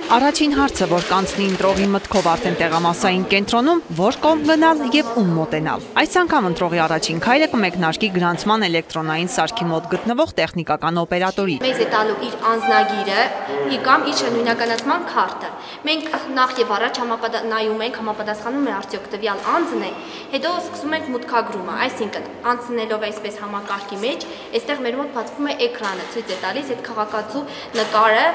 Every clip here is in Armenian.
Առաջին հարցը, որ կանցնի ընտրողի մտքով արդեն տեղամասային կենտրոնում, որ կողմ գնալ եւ ում մոտենալ։ Այս անգամ ընտրողի առաջին քայլը կմեկնարկի գրանցման էլեկտրոնային սարքի մոտ գտնվող տեխնիկական օպերատորի։ Մեզ է տալու իր անձնագիրը կամ իր նույնականացման քարտը։ Մենք նախ եւ առաջ նայում ենք, համապատասխանում է արդյոք տվյալ անձն է, հետո սկսում ենք մուտքագրումը, այսինքն անցնելով այսպես համակարգի մեջ, այստեղ մեր մոտ բացվում է էկրանը, ցույց է տալիս այդ քաղաքացու նկարը,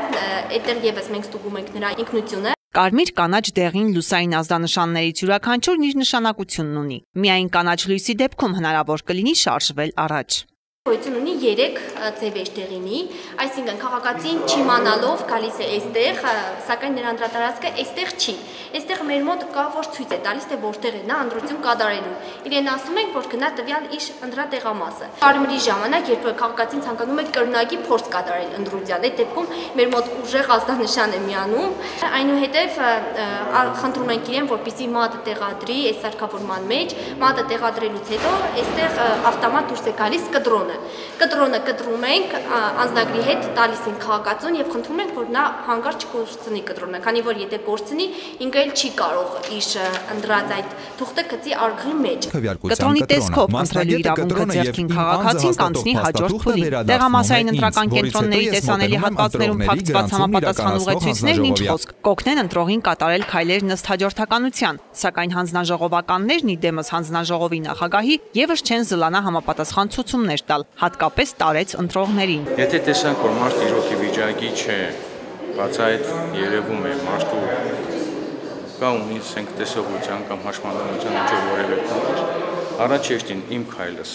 այդտեղ եւս մենք ստուգում ենք նրա ինքնությունը։ Կարմիր, կանաչ, դեղին, լուսային ազդանշաններից յուրաքանչյուրն իր նշանակությունն ունի։ Միայն կանաչ լույսի դեպքում հնարավոր կլինի շարժվել առաջ։ Գոյություն ունի 3 ձևեր դեղինի, այսինքն քաղաքացին չիմանալով գալիս է այստեղ, սակայն նրա անդրատարածքը այստեղ չի։ Այստեղ մեր մոտ կա որ ցույց է տալիս թե որտեղ է նա ընտրություն կատարելու։ Իրեն ասում ենք որ գնա տվյալ իր ընտրատեղամասը։ Կարմրի ժամանակ երբ քաղաքացին ցանկանում է կրկնակի փորձ կատարել ընտրության, այդ դեպքում մեր մոտ ուժեղ ազդանշան է միանում, այնուհետև խնդրում ենք իրեն որպեսզի մատը տեղադրի այս սարքավորման մեջ, մատը տեղադրելուց հետո այստեղ ավտոմատ դուրս է գալիս կտրոնը։ Կտրոնը կտրում ենք, անձնագրի հետ տալիս ենք քաղաքացուն եւ խնդրում ենք, որ նա հանկարծ չկորցնի կտրոնը, քանի որ եթե կորցնի, ինքը էլ չի կարող իր ընտրած այդ թուղթը գծի արգղի մեջ։ Կտրոնի տեսքով ընտրելու իրավունքը ձեռքին քաղաքացին կանցնի հաջորդ փուլի։ Տեղամասային ընտրական կենտրոնների տեսանելի հատվածներում փակցված համապատասխան ուղեցույցներն ինչ խոսք, կօգնեն ընտրողին կատարել քայլերն ըստ հաջորդականության, սակայն հանձնաժողովականներն ի դեմս հանձնաժողովի նախագահի եւս չեն զլանա համապատասխան ցուցումներ տալ, հատկապես տարեց ընտրողներին։ Եթե տեսանք, որ մարդ իրոքի վիճակի չէ, բաց այդ երևում է մարդու կա ունի սենք տեսողության կամ հաշմանդամության միջև որևէ փոքր, առաջեշտին իմ քայլս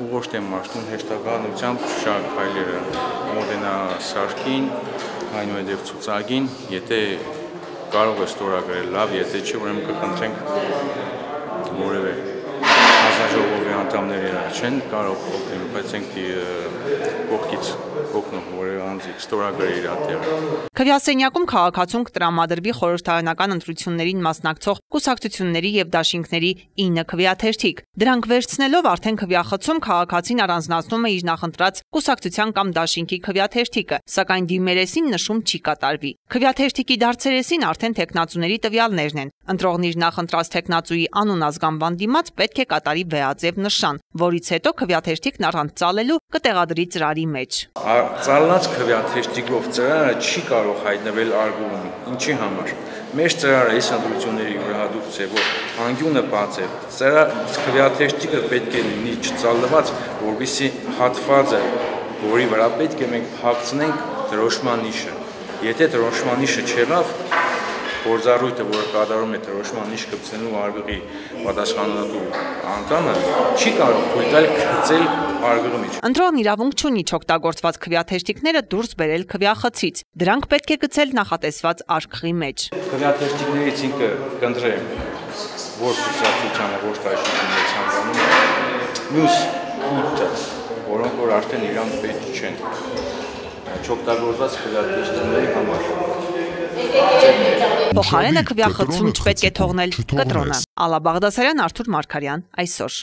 ուղղորդեմ մարդուն հեշտականությամբ շատ քայլերը մոտենա սարքին, այնուհետև ցուցակին, եթե կարող է ստորագրել լավ, եթե չէ, ուրեմն կխնդրենք որևէ հանձնաժողովի անդամները չեն կարող օգնել, բայց ենք կողքից օգնում որևէ անձի ստորագրել իր տեղը։ Քվեասենյակում քաղաքացուն կտրամադրվի խորհրդարանական ընտրություններին մասնակցող կուսակցությունների եւ դաշինքների 9 քվեաթերթիկ։ Դրանք վերցնելով արդեն քվեախցում քաղաքացին առանձնացնում է իր նախընտրած կուսակցության կամ դաշինքի քվեաթերթիկը, սակայն դիմերեսին նշում չի կատարվի։ Քվեաթերթիկի դարձերեսին արդեն տեխնացուների տվյալներն են։ Ընտրողն իր նախընտրած տեխնացուի անուն ազգանվան դիմաց պետք է կատարի վեածև նշան, որից հետո քվեաթերթիկն առանց ծալելու կտեղադրի ծրարի մեջ։ Ծալած քվեաթերթիկով ծրարը չի կարող հայտնվել արգուղում, ինչի համար։ Մեր ծրարը այս ընտրությունների յուրահատուկ ձևով անկյունը բաց է։ Քվեաթերթիկը պետք է լինի չծալված, որպեսզի հատվածը, որի վրա պետք է մենք փակցնենք դրոշման նիշը։ Եթե դրոշման նիշը չեղավ, գործառույթը, որը կատարում է դրոշման նիշ գծելու արգղի պատասխանատու անդամը, չի կարող թույլ տալ գծել արգղի մեջ։ Ընտրողն իրավունք չունի չօգտագործված քվեաթերթիկները դուրս բերել քվեախցից։ Դրանք պետք է գցել նախատեսված արգղի մեջ։ Քվեաթերթիկներից ինքը կընտրեմ որ կուսակցությանը ոչ դաշինքն ցանկանում։ Մյուս 8-ը, որոնք որ արդեն իրան պետք չեն։ Չօգտագործված քվեաթերթիկների համար։ Փոխարենը քվեախցում չպետք է թողնել կտրոնը։ Ալա Բաղդասարյան, Արթուր Մարգարյան, այսօր։